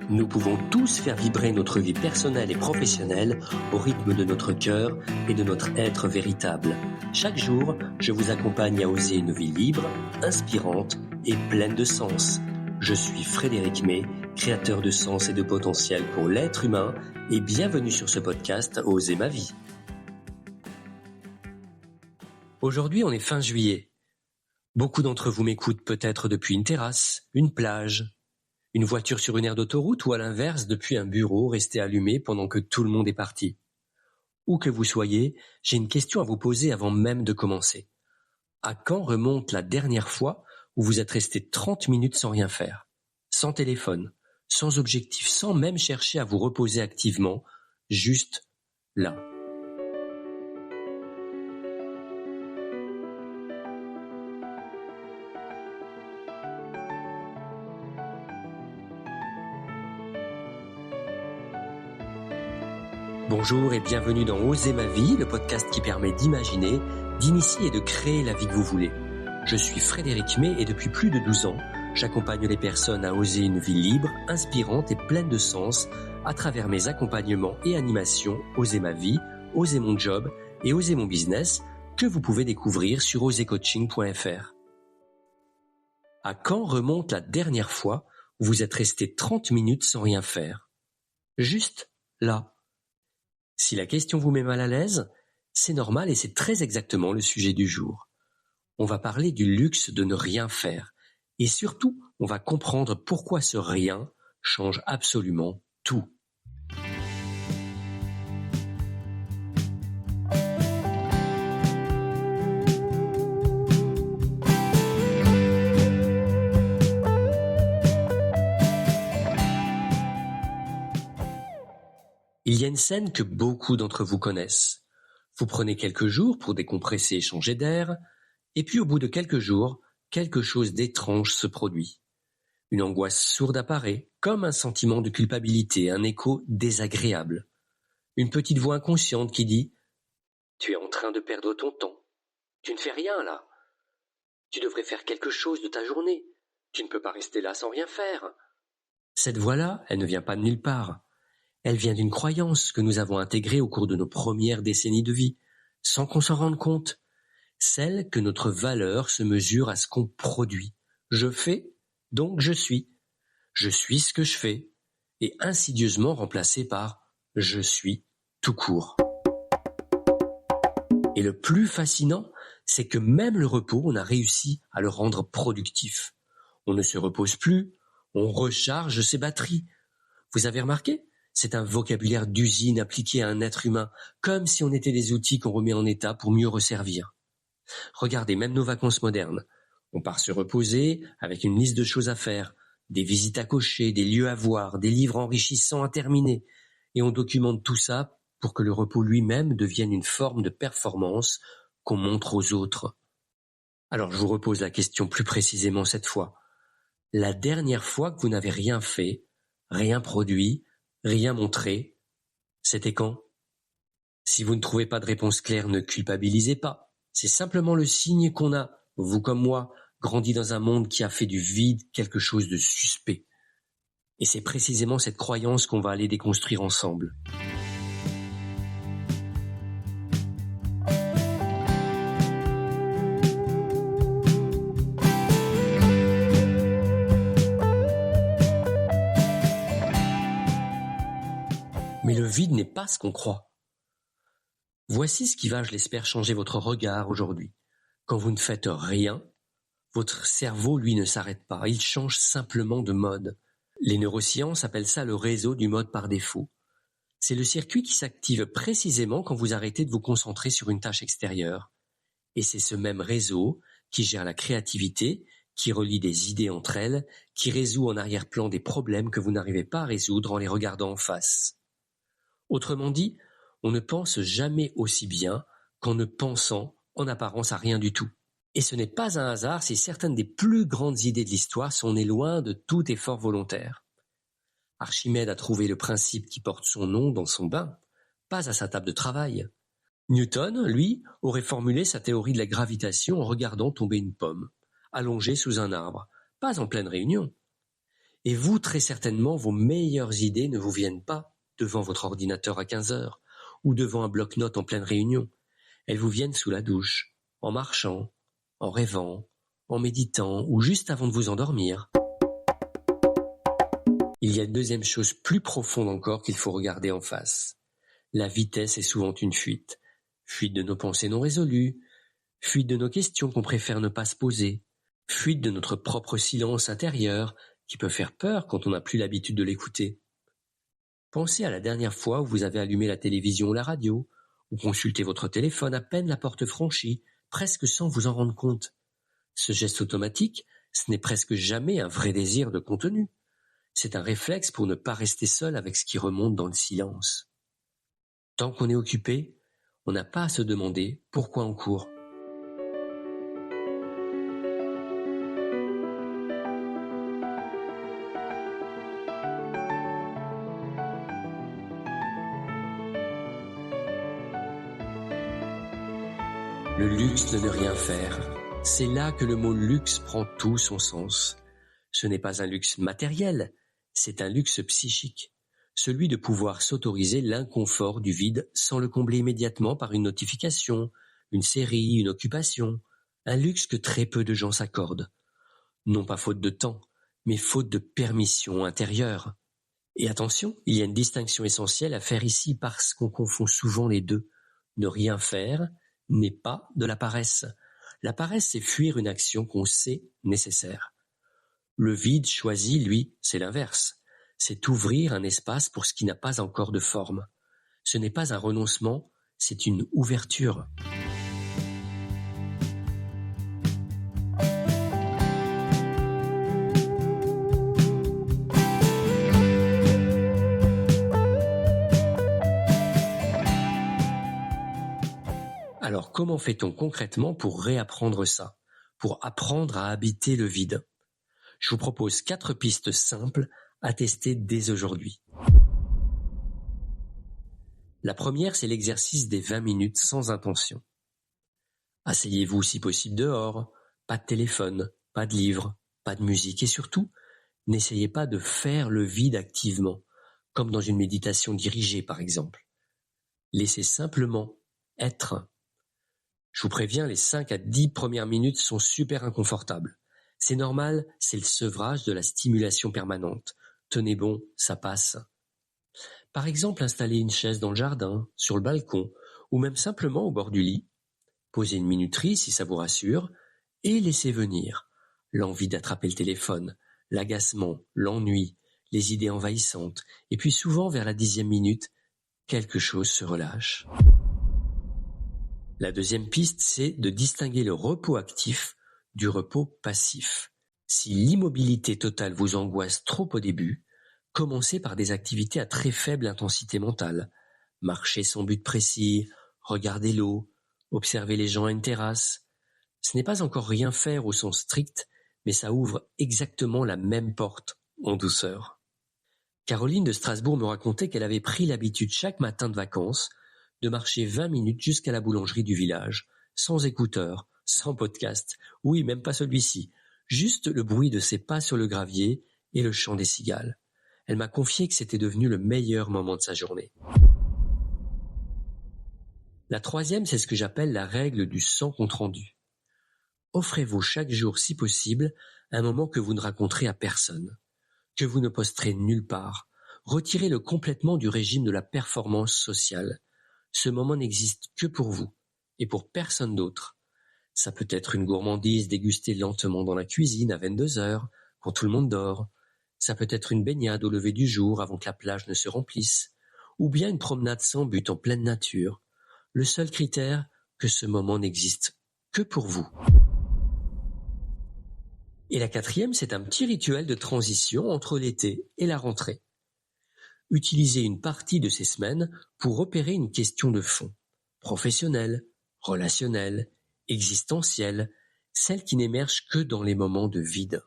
Nous pouvons tous faire vibrer notre vie personnelle et professionnelle au rythme de notre cœur et de notre être véritable. Chaque jour, je vous accompagne à oser une vie libre, inspirante et pleine de sens. Je suis Frédéric May, créateur de sens et de potentiel pour l'être humain, et bienvenue sur ce podcast Oser ma vie. Aujourd'hui, on est fin juillet. Beaucoup d'entre vous m'écoutent peut-être depuis une terrasse, une plage, une voiture sur une aire d'autoroute ou à l'inverse depuis un bureau resté allumé pendant que tout le monde est parti. Où que vous soyez, j'ai une question à vous poser avant même de commencer. À quand remonte la dernière fois où vous êtes resté 30 minutes sans rien faire, sans téléphone, sans objectif, sans même chercher à vous reposer activement, juste là? Bonjour et bienvenue dans Oser ma vie, le podcast qui permet d'imaginer, d'initier et de créer la vie que vous voulez. Je suis Frédéric May et depuis plus de 12 ans, j'accompagne les personnes à oser une vie libre, inspirante et pleine de sens à travers mes accompagnements et animations Oser ma vie, Oser mon job et Oser mon business que vous pouvez découvrir sur osercoaching.fr. À quand remonte la dernière fois où vous êtes resté 30 minutes sans rien faire? Juste là. Si la question vous met mal à l'aise, c'est normal et c'est très exactement le sujet du jour. On va parler du luxe de ne rien faire et surtout, on va comprendre pourquoi ce rien change absolument tout. Il y a une scène que beaucoup d'entre vous connaissent. Vous prenez quelques jours pour décompresser et changer d'air, et puis au bout de quelques jours, quelque chose d'étrange se produit. Une angoisse sourde apparaît, comme un sentiment de culpabilité, un écho désagréable. Une petite voix inconsciente qui dit « Tu es en train de perdre ton temps. Tu ne fais rien là. Tu devrais faire quelque chose de ta journée. Tu ne peux pas rester là sans rien faire. » Cette voix-là, elle ne vient pas de nulle part. Elle vient d'une croyance que nous avons intégrée au cours de nos premières décennies de vie, sans qu'on s'en rende compte. Celle que notre valeur se mesure à ce qu'on produit. Je fais, donc je suis. Je suis ce que je fais, et insidieusement remplacé par « je suis » tout court. Et le plus fascinant, c'est que même le repos, on a réussi à le rendre productif. On ne se repose plus, on recharge ses batteries. Vous avez remarqué ? C'est un vocabulaire d'usine appliqué à un être humain, comme si on était des outils qu'on remet en état pour mieux resservir. Regardez, même nos vacances modernes. On part se reposer avec une liste de choses à faire, des visites à cocher, des lieux à voir, des livres enrichissants à terminer. Et on documente tout ça pour que le repos lui-même devienne une forme de performance qu'on montre aux autres. Alors je vous repose la question plus précisément cette fois. La dernière fois que vous n'avez rien fait, rien produit, rien montré, c'était quand? Si vous ne trouvez pas de réponse claire, ne culpabilisez pas. C'est simplement le signe qu'on a, vous comme moi, grandi dans un monde qui a fait du vide quelque chose de suspect. Et c'est précisément cette croyance qu'on va aller déconstruire ensemble. Mais le vide n'est pas ce qu'on croit. Voici ce qui va, je l'espère, changer votre regard aujourd'hui. Quand vous ne faites rien, votre cerveau, lui, ne s'arrête pas. Il change simplement de mode. Les neurosciences appellent ça le réseau du mode par défaut. C'est le circuit qui s'active précisément quand vous arrêtez de vous concentrer sur une tâche extérieure. Et c'est ce même réseau qui gère la créativité, qui relie des idées entre elles, qui résout en arrière-plan des problèmes que vous n'arrivez pas à résoudre en les regardant en face. Autrement dit, on ne pense jamais aussi bien qu'en ne pensant en apparence à rien du tout. Et ce n'est pas un hasard si certaines des plus grandes idées de l'histoire sont nées loin de tout effort volontaire. Archimède a trouvé le principe qui porte son nom dans son bain, pas à sa table de travail. Newton, lui, aurait formulé sa théorie de la gravitation en regardant tomber une pomme, allongée sous un arbre, pas en pleine réunion. Et vous, très certainement, vos meilleures idées ne vous viennent pas devant votre ordinateur à 15 heures ou devant un bloc-notes en pleine réunion. Elles vous viennent sous la douche, en marchant, en rêvant, en méditant ou juste avant de vous endormir. Il y a une deuxième chose plus profonde encore qu'il faut regarder en face. La vitesse est souvent une fuite. Fuite de nos pensées non résolues, fuite de nos questions qu'on préfère ne pas se poser, fuite de notre propre silence intérieur qui peut faire peur quand on n'a plus l'habitude de l'écouter. Pensez à la dernière fois où vous avez allumé la télévision ou la radio, ou consulté votre téléphone à peine la porte franchie, presque sans vous en rendre compte. Ce geste automatique, ce n'est presque jamais un vrai désir de contenu. C'est un réflexe pour ne pas rester seul avec ce qui remonte dans le silence. Tant qu'on est occupé, on n'a pas à se demander pourquoi on court. Le luxe de ne rien faire. C'est là que le mot luxe prend tout son sens. Ce n'est pas un luxe matériel, c'est un luxe psychique. Celui de pouvoir s'autoriser l'inconfort du vide sans le combler immédiatement par une notification, une série, une occupation. Un luxe que très peu de gens s'accordent. Non pas faute de temps, mais faute de permission intérieure. Et attention, il y a une distinction essentielle à faire ici parce qu'on confond souvent les deux. Ne rien faire n'est pas de la paresse. La paresse, c'est fuir une action qu'on sait nécessaire. Le vide choisi, lui, c'est l'inverse. C'est ouvrir un espace pour ce qui n'a pas encore de forme. Ce n'est pas un renoncement, c'est une ouverture. Alors, comment fait-on concrètement pour réapprendre ça, pour apprendre à habiter le vide ? Je vous propose 4 pistes simples à tester dès aujourd'hui. La première, c'est l'exercice des 20 minutes sans intention. Asseyez-vous si possible dehors, pas de téléphone, pas de livre, pas de musique et surtout, n'essayez pas de faire le vide activement, comme dans une méditation dirigée par exemple. Laissez simplement être. Je vous préviens, les 5 à 10 premières minutes sont super inconfortables. C'est normal, c'est le sevrage de la stimulation permanente. Tenez bon, ça passe. Par exemple, installez une chaise dans le jardin, sur le balcon, ou même simplement au bord du lit. Posez une minuterie si ça vous rassure, et laissez venir l'envie d'attraper le téléphone, l'agacement, l'ennui, les idées envahissantes, et puis souvent vers la 10e minute, quelque chose se relâche. La deuxième piste, c'est de distinguer le repos actif du repos passif. Si l'immobilité totale vous angoisse trop au début, commencez par des activités à très faible intensité mentale. Marcher sans but précis, regarder l'eau, observer les gens à une terrasse. Ce n'est pas encore rien faire au sens strict, mais ça ouvre exactement la même porte, en douceur. Caroline de Strasbourg me racontait qu'elle avait pris l'habitude chaque matin de vacances de marcher 20 minutes jusqu'à la boulangerie du village, sans écouteurs, sans podcast, oui, même pas celui-ci, juste le bruit de ses pas sur le gravier et le chant des cigales. Elle m'a confié que c'était devenu le meilleur moment de sa journée. La troisième, c'est ce que j'appelle la règle du sans compte-rendu. Offrez-vous chaque jour, si possible, un moment que vous ne raconterez à personne, que vous ne posterez nulle part. Retirez-le complètement du régime de la performance sociale. Ce moment n'existe que pour vous et pour personne d'autre. Ça peut être une gourmandise dégustée lentement dans la cuisine à 22 heures, quand tout le monde dort. Ça peut être une baignade au lever du jour avant que la plage ne se remplisse, ou bien une promenade sans but en pleine nature. Le seul critère, que ce moment n'existe que pour vous. Et la quatrième, c'est un petit rituel de transition entre l'été et la rentrée. Utilisez une partie de ces semaines pour repérer une question de fond, professionnelle, relationnelle, existentielle, celle qui n'émerge que dans les moments de vide.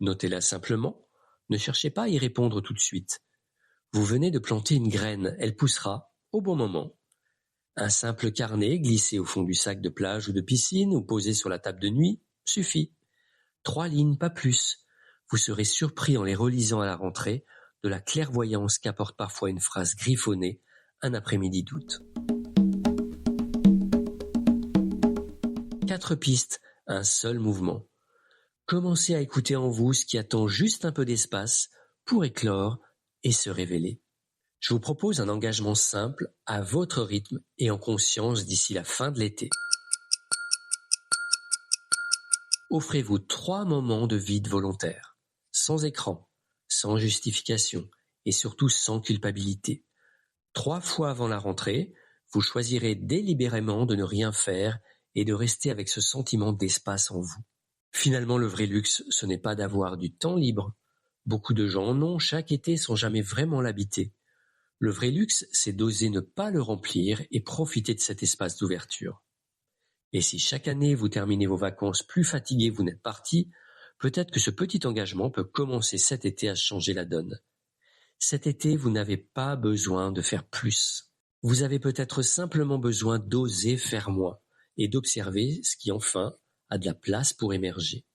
Notez-la simplement, ne cherchez pas à y répondre tout de suite. Vous venez de planter une graine, elle poussera au bon moment. Un simple carnet glissé au fond du sac de plage ou de piscine ou posé sur la table de nuit suffit. 3 lignes, pas plus. Vous serez surpris en les relisant à la rentrée de la clairvoyance qu'apporte parfois une phrase griffonnée un après-midi d'août. 4 pistes, un seul mouvement. Commencez à écouter en vous ce qui attend juste un peu d'espace pour éclore et se révéler. Je vous propose un engagement simple, à votre rythme et en conscience d'ici la fin de l'été. Offrez-vous 3 moments de vide volontaire, sans écran, sans justification et surtout sans culpabilité. 3 fois avant la rentrée, vous choisirez délibérément de ne rien faire et de rester avec ce sentiment d'espace en vous. Finalement, le vrai luxe, ce n'est pas d'avoir du temps libre. Beaucoup de gens en ont chaque été sans jamais vraiment l'habiter. Le vrai luxe, c'est d'oser ne pas le remplir et profiter de cet espace d'ouverture. Et si chaque année vous terminez vos vacances plus fatigué, vous n'êtes parti, peut-être que ce petit engagement peut commencer cet été à changer la donne. Cet été, vous n'avez pas besoin de faire plus. Vous avez peut-être simplement besoin d'oser faire moins et d'observer ce qui enfin a de la place pour émerger.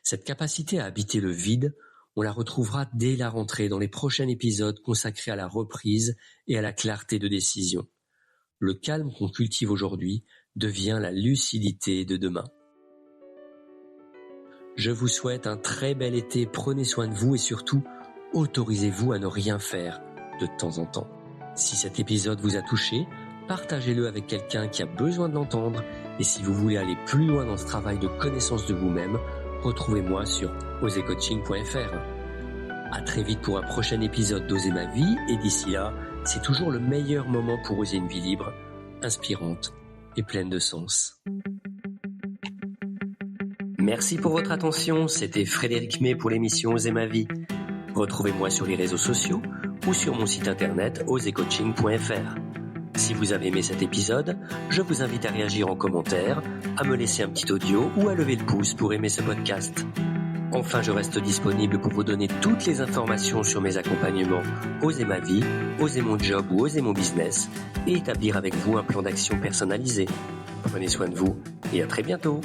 Cette capacité à habiter le vide, on la retrouvera dès la rentrée dans les prochains épisodes consacrés à la reprise et à la clarté de décision. Le calme qu'on cultive aujourd'hui devient la lucidité de demain. Je vous souhaite un très bel été, prenez soin de vous et surtout, autorisez-vous à ne rien faire de temps en temps. Si cet épisode vous a touché, partagez-le avec quelqu'un qui a besoin de l'entendre et si vous voulez aller plus loin dans ce travail de connaissance de vous-même, retrouvez-moi sur osercoaching.fr. À très vite pour un prochain épisode d'Oser ma vie et d'ici là, c'est toujours le meilleur moment pour oser une vie libre, inspirante et pleine de sens. Merci pour votre attention, c'était Frédéric May pour l'émission Oser ma vie. Retrouvez-moi sur les réseaux sociaux ou sur mon site internet osercoaching.fr. Si vous avez aimé cet épisode, je vous invite à réagir en commentaire, à me laisser un petit audio ou à lever le pouce pour aimer ce podcast. Enfin, je reste disponible pour vous donner toutes les informations sur mes accompagnements Oser ma vie, Oser mon job ou Oser mon business et établir avec vous un plan d'action personnalisé. Prenez soin de vous et à très bientôt.